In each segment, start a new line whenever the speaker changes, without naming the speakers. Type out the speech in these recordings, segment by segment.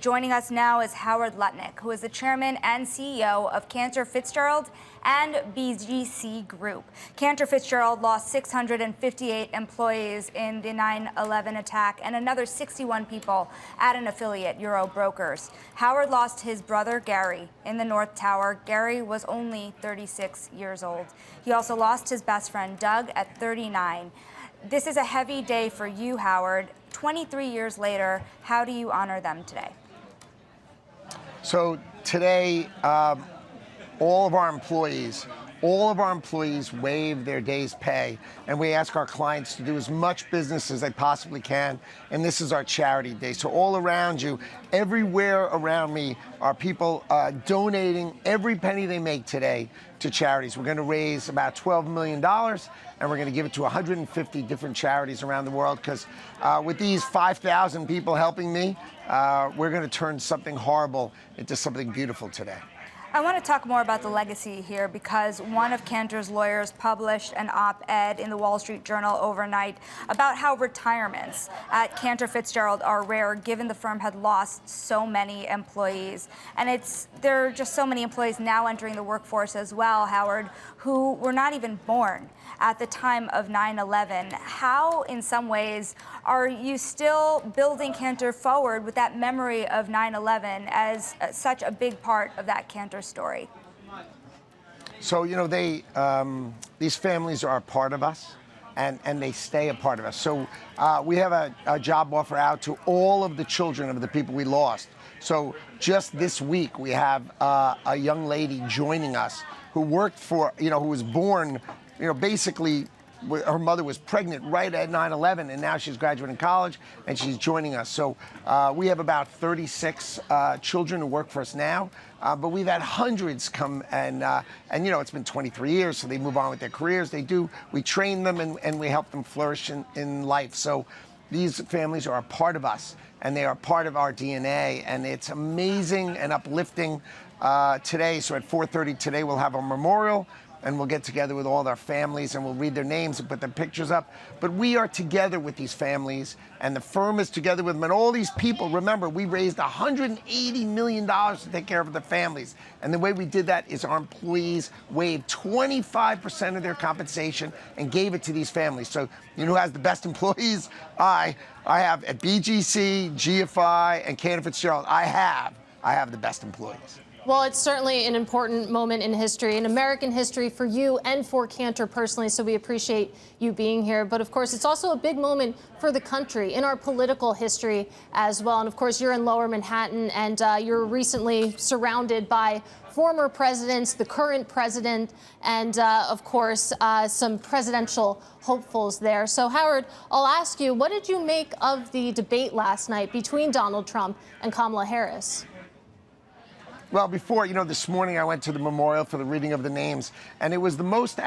Joining us now is Howard Lutnick, who is the chairman and CEO of Cantor, Fitzgerald and BGC Group. Cantor Fitzgerald lost 658 employees in the 9/11 attack and another 61 people at an affiliate, Euro Brokers. Howard lost his brother, Gary, in the North Tower. Gary was only 36 years old. He also lost his best friend, Doug, at 39. This is a heavy day for you, Howard. 23 years later, how do you honor them today?
So today, all of our employees waive their day's pay, and we ask our clients to do as much business as they possibly can, and this is our charity day. So all around you, everywhere around me, are people donating every penny they make today to charities. We're going to raise about $12 million, and we're going to give it to 150 different charities around the world, because with these 5,000 people helping me, we're going to turn something horrible into something beautiful today.
I want to talk more about the legacy here, because one of Cantor's lawyers published an op-ed in the Wall Street Journal overnight about how retirements at Cantor Fitzgerald are rare, given the firm had lost so many employees. And there are just so many employees now entering the workforce as well, Howard, who were not even born at the time of 9/11. How, in some ways, are you still building Cantor forward with that memory of 9/11 as such a big part of that Cantor story?
So, you know, these families are a part of us, and they stay a part of us. So we have a job offer out to all of the children of the people we lost. So just this week, we have a young lady joining us who worked for, who was born, basically her mother was pregnant right at 9/11, and now she's graduating college, and she's joining us. So we have about 36 children who work for us now, but we've had hundreds come, and it's been 23 years, so they move on with their careers. We train them, and we help them flourish in life. So these families are a part of us, and they are part of our DNA, and it's amazing and uplifting today. So at 4:30 today, we'll have a memorial, and we'll get together with all their families, and we'll read their names and put their pictures up. But we are together with these families, and the firm is together with them. And all these people, remember, we raised $180 million to take care of the families. And the way we did that is our employees waived 25% of their compensation and gave it to these families. So you know who has the best employees? I have at BGC, GFI, and Cantor Fitzgerald. I have the best employees.
Well, it's certainly an important moment in history, in American history, for you and for Cantor personally, so we appreciate you being here. But of course, it's also a big moment for the country, in our political history as well. And of course, you're in Lower Manhattan, and you're recently surrounded by former presidents, the current president, and of course, some presidential hopefuls there. So Howard, I'll ask you, what did you make of the debate last night between Donald Trump and Kamala Harris?
Well, before, this morning I went to the memorial for the reading of the names, and it was the most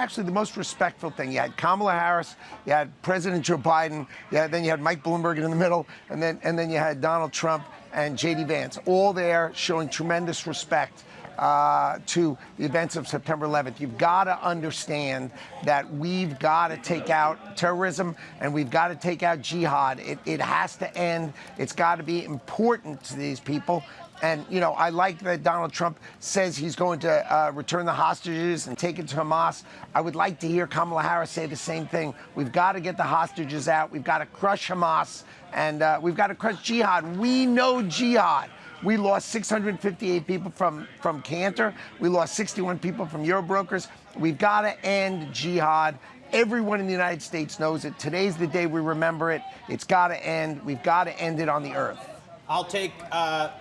respectful thing. You had Kamala Harris, you had President Joe Biden, then you had Mike Bloomberg in the middle, and then you had Donald Trump and J.D. Vance, all there showing tremendous respect to the events of September 11th. You've got to understand that we've got to take out terrorism, and we've got to take out jihad. It has to end. It's got to be important to these people. And, I like that Donald Trump says he's going to return the hostages and take it to Hamas. I would like to hear Kamala Harris say the same thing. We've got to get the hostages out. We've got to crush Hamas, and we've got to crush jihad. We know jihad. We lost 658 people from Cantor. We lost 61 people from Euro Brokers. We've got to end jihad. Everyone in the United States knows it. Today's the day we remember it. It's got to end. We've got to end it on the earth.
I'll take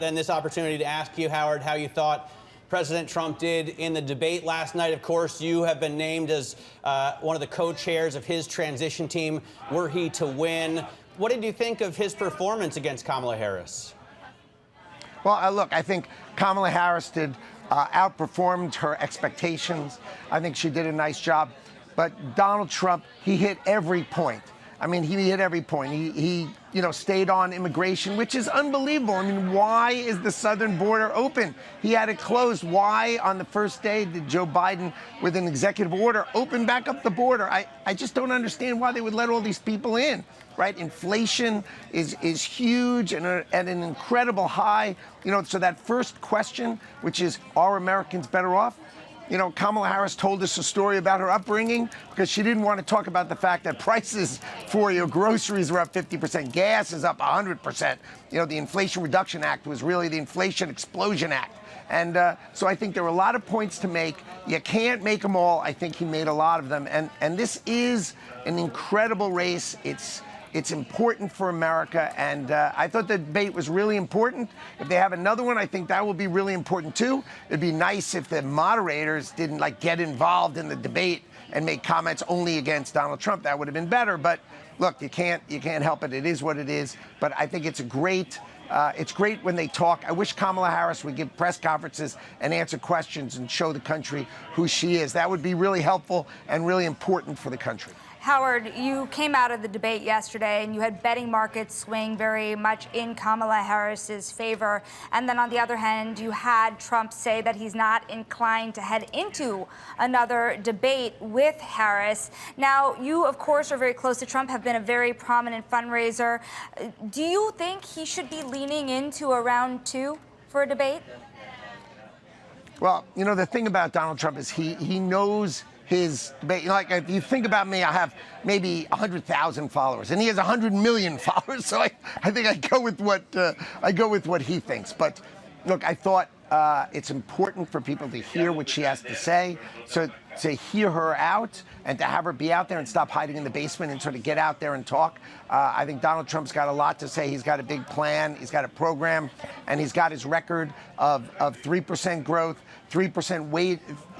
then this opportunity to ask you, Howard, how you thought President Trump did in the debate last night. Of course, you have been named as one of the co-chairs of his transition team, were he to win. What did you think of his performance against Kamala Harris?
Well, look, I think Kamala Harris outperformed her expectations. I think she did a nice job. But Donald Trump, he hit every point. I mean, he hit every point. He stayed on immigration, which is unbelievable. I mean, why is the southern border open? He had it closed. Why, on the first day, did Joe Biden, with an executive order, open back up the border? I just don't understand why they would let all these people in, right? Inflation is huge and at an incredible high. So that first question, which is, are Americans better off? Kamala Harris told us a story about her upbringing because she didn't want to talk about the fact that prices for your groceries were up 50%. Gas is up 100%. The Inflation Reduction Act was really the Inflation Explosion Act. And so I think there are a lot of points to make. You can't make them all. I think he made a lot of them. And this is an incredible race. It's important for America, and I thought the debate was really important. If they have another one, I think that will be really important too. It'd be nice if the moderators didn't get involved in the debate and make comments only against Donald Trump. That would have been better. But look, you can't help it. It is what it is. But I think it's great when they talk. I wish Kamala Harris would give press conferences and answer questions and show the country who she is. That would be really helpful and really important for the country.
Howard, you came out of the debate yesterday and you had betting markets swing very much in Kamala Harris's favor. And then on the other hand, you had Trump say that he's not inclined to head into another debate with Harris. Now, you, of course, are very close to Trump, have been a very prominent fundraiser. Do you think he should be leaning into a round two for a debate?
Well, the thing about Donald Trump is he knows his debate. If you think about me, I have maybe 100,000 followers, and he has 100 million followers. So I think I go with what he thinks. But look, I thought it's important for people to hear what she has to say. So to hear her out and to have her be out there and stop hiding in the basement and sort of get out there and talk. I think Donald Trump's got a lot to say. He's got a big plan. He's got a program, and he's got his record of 3% growth, 3%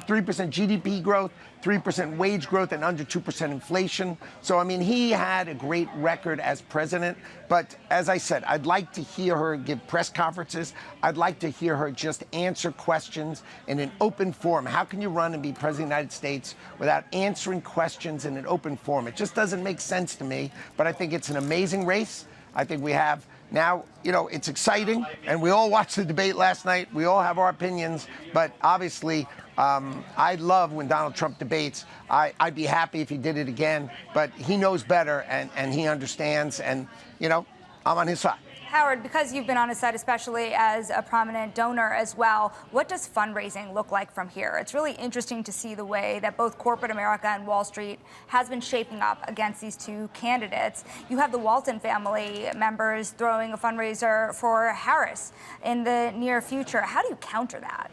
GDP growth, 3% wage growth, and under 2% inflation. So, I mean, he had a great record as president. But as I said, I'd like to hear her give press conferences. I'd like to hear her just answer questions in an open forum. How can you run and be president of the United States without answering questions in an open forum? It just doesn't make sense to me. But I think it's an amazing race. I think we have now, it's exciting. And we all watched the debate last night. We all have our opinions. But obviously, I love when Donald Trump debates. I'd be happy if he did it again, but he knows better and he understands, and, I'm on his side.
Howard, because you've been on his side, especially as a prominent donor as well, what does fundraising look like from here? It's really interesting to see the way that both corporate America and Wall Street has been shaping up against these two candidates. You have the Walton family members throwing a fundraiser for Harris in the near future. How do you counter that?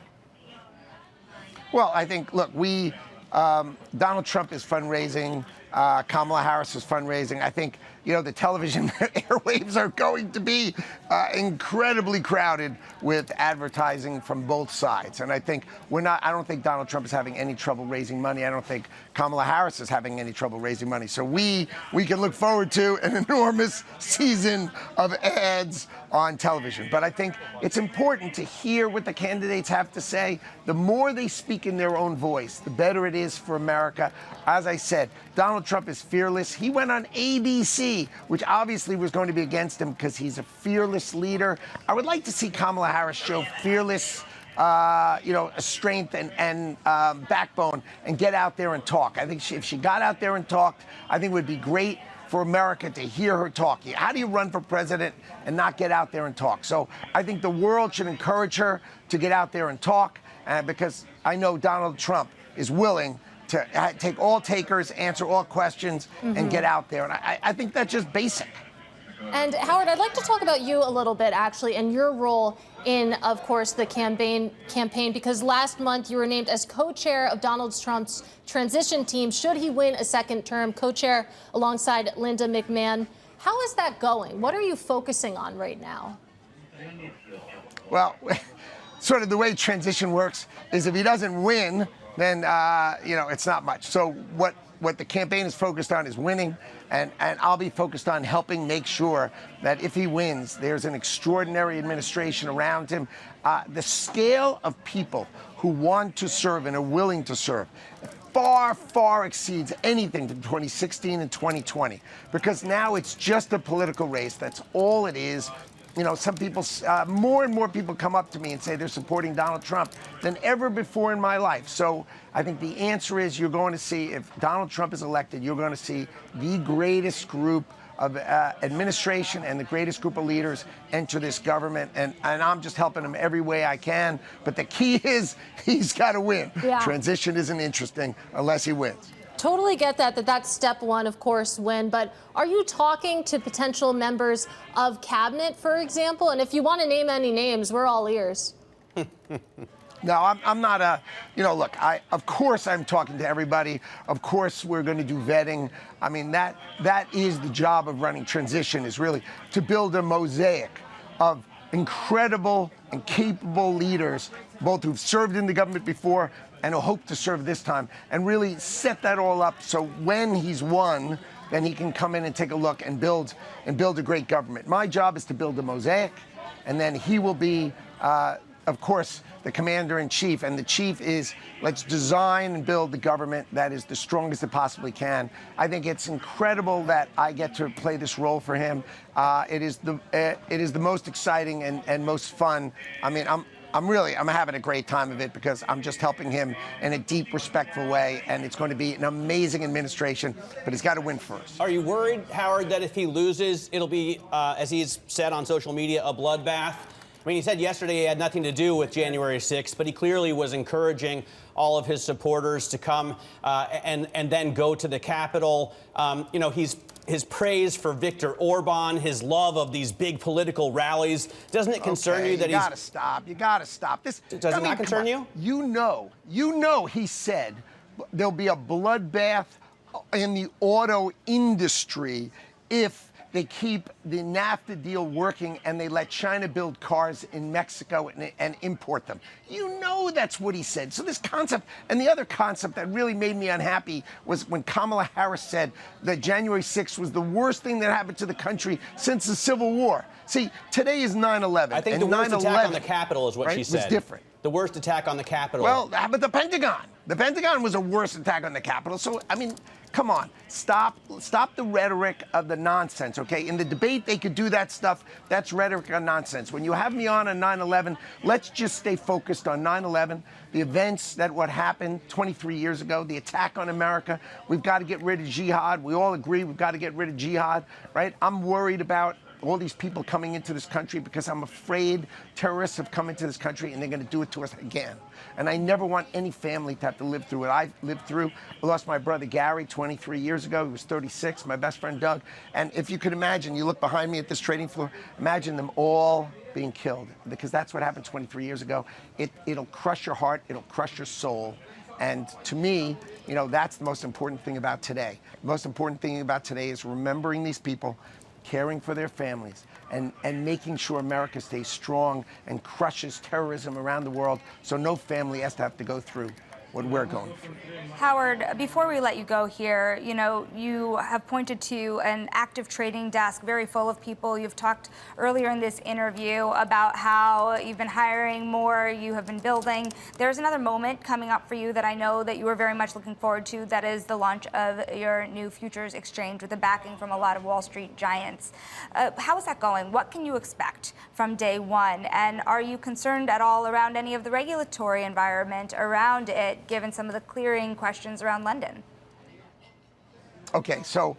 Well, I think, look, Donald Trump is fundraising. Kamala Harris is fundraising. I think, the television airwaves are going to be incredibly crowded with advertising from both sides. And I think I don't think Donald Trump is having any trouble raising money. I don't think Kamala Harris is having any trouble raising money. So we can look forward to an enormous season of ads on television. But I think it's important to hear what the candidates have to say. The more they speak in their own voice, the better it is for America. As I said, Donald Trump is fearless. He went on ABC, which obviously was going to be against him because he's a fearless leader. I would like to see Kamala Harris show fearless strength and backbone and get out there and talk. I think if she got out there and talked, I think it would be great for America to hear her talk. How do you run for president and not get out there and talk? So I think the world should encourage her to get out there and talk because I know Donald Trump is willing to take all takers, answer all questions, and get out there. And I think that's just basic.
And Howard, I'd like to talk about you a little bit, actually, and your role in, of course, the campaign, because last month you were named as co-chair of Donald Trump's transition team, should he win a second term, co-chair alongside Linda McMahon. How is that going? What are you focusing on right now?
Well, sort of the way transition works is if he doesn't win, then, it's not much. So what the campaign is focused on is winning, and I'll be focused on helping make sure that if he wins, there's an extraordinary administration around him. The scale of people who want to serve and are willing to serve. far, far exceeds anything from 2016 and 2020, because now it's just a political race. That's all it is. You know, some people, more and more people come up to me and say they're supporting Donald Trump than ever before in my life. So I think the answer is you're going to see, if Donald Trump is elected, you're going to see the greatest group of administration and the greatest group of leaders enter this government. And I'm just helping him every way I can. But the key is he's got to win.
Yeah.
Transition isn't interesting unless he wins.
Totally get that's step one, of course, win. But are you talking to potential members of cabinet, for example? And if you want to name any names, we're all ears.
No, I'm not look, of course I'm talking to everybody. Of course we're going to do vetting. I mean, that is the job of running transition, is really to build a mosaic of incredible and capable leaders, both who've served in the government before and who hope to serve this time, and really set that all up so when he's won, then he can come in and take a look and build a great government. My job is to build a mosaic, and then he will be, of course, the commander-in-chief. And the chief is, let's design and build the government that is the strongest it possibly can. I think it's incredible that I get to play this role for him. It is the most exciting and most fun. I mean, I'm having a great time of it because I'm just helping him in a deep, respectful way, and it's going to be an amazing administration, but he's got to win first.
Are you worried, Howard, that if he loses, it'll be, as he's said on social media, a bloodbath? I mean, he said yesterday he had nothing to do with January 6th, but he clearly was encouraging all of his supporters to come and then go to the Capitol. You know, his praise for Viktor Orban, his love of these big political rallies. Doesn't it concern you that
you gotta stop. You gotta stop. This
does it not concern you?
You know, he said there'll be a bloodbath in the auto industry if they keep the NAFTA deal working and they let China build cars in Mexico and import them. You know that's what he said. So this concept, and the other concept that really made me unhappy was when Kamala Harris said that January 6th was the worst thing that happened to the country since the Civil War. See, today is 9/11.
I think the worst attack on the Capitol is what she said.
Was different.
The worst attack on the Capitol.
Well, how about the Pentagon? The Pentagon was a worse attack on the Capitol. So, I mean, come on. Stop the rhetoric of the nonsense, okay? In the debate, they could do that stuff. That's rhetoric and nonsense. When you have me on 9/11, let's just stay focused on 9/11, the events what happened 23 years ago, the attack on America. We've got to get rid of jihad. We all agree we've got to get rid of jihad, right? I'm worried about all these people coming into this country because I'm afraid terrorists have come into this country and they're going to do it to us again. And I never want any family to have to live through what I lived through. I lost my brother Gary 23 years ago. He was 36. My best friend Doug. And if you could imagine, you look behind me at this trading floor, imagine them all being killed, because that's what happened 23 years ago. It'll crush your heart. It'll crush your soul. And to me, you know, that's the most important thing about today. The most important thing about today is remembering these people, caring for their families, and making sure America stays strong and crushes terrorism around the world so no family has to have to go through what we're going through.
Howard, before we let you go here, you know, you have pointed to an active trading desk very full of people. You've talked earlier in this interview about how you've been hiring more, you have been building. There's another moment coming up for you that I know that you are very much looking forward to. That is the launch of your new futures exchange with the backing from a lot of Wall Street giants. How is that going? What can you expect from day one? And are you concerned at all around any of the regulatory environment around it, given some of the clearing questions around London?
Okay, so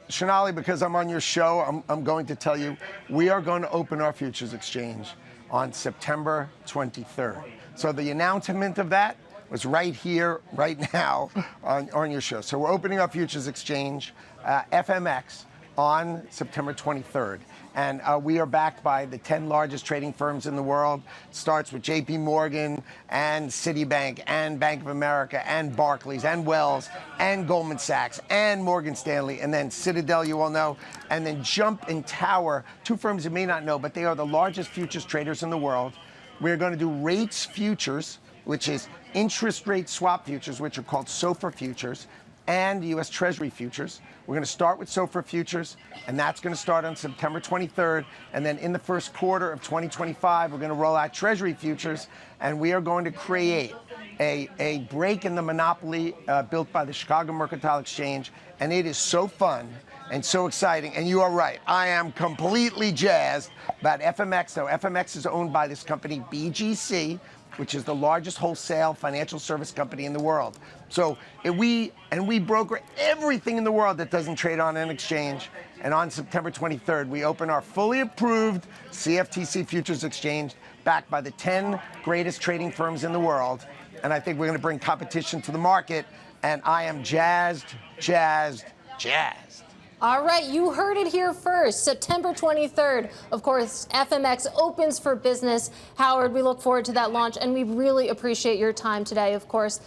Shonali, because I'm on your show, I'm going to tell you we are going to open our futures exchange on September 23rd. So the announcement of that was right here, right now, on your show. So we're opening our futures exchange, FMX, on September 23rd. And we are backed by the 10 largest trading firms in the world. It starts with JP Morgan and Citibank and Bank of America and Barclays and Wells and Goldman Sachs and Morgan Stanley, and then Citadel, you all know, and then Jump and Tower, two firms you may not know, but they are the largest futures traders in the world. We're going to do rates futures, which is interest rate swap futures, which are called SOFR futures, and U.S. Treasury futures. We're going to start with SOFR futures, and that's going to start on September 23rd. And then in the first quarter of 2025, we're going to roll out Treasury futures, and we are going to create a break in the monopoly built by the Chicago Mercantile Exchange, and it is so fun and so exciting. And you are right, I am completely jazzed about FMX. So FMX is owned by this company, BGC, which is the largest wholesale financial service company in the world. So we broker everything in the world that doesn't trade on an exchange. And on September 23rd, we open our fully approved CFTC futures exchange, backed by the 10 greatest trading firms in the world. And I think we're going to bring competition to the market. And I am jazzed.
All right, you heard it here first. September 23rd, of course, FMX opens for business. Howard, we look forward to that launch, and we really appreciate your time today, of course.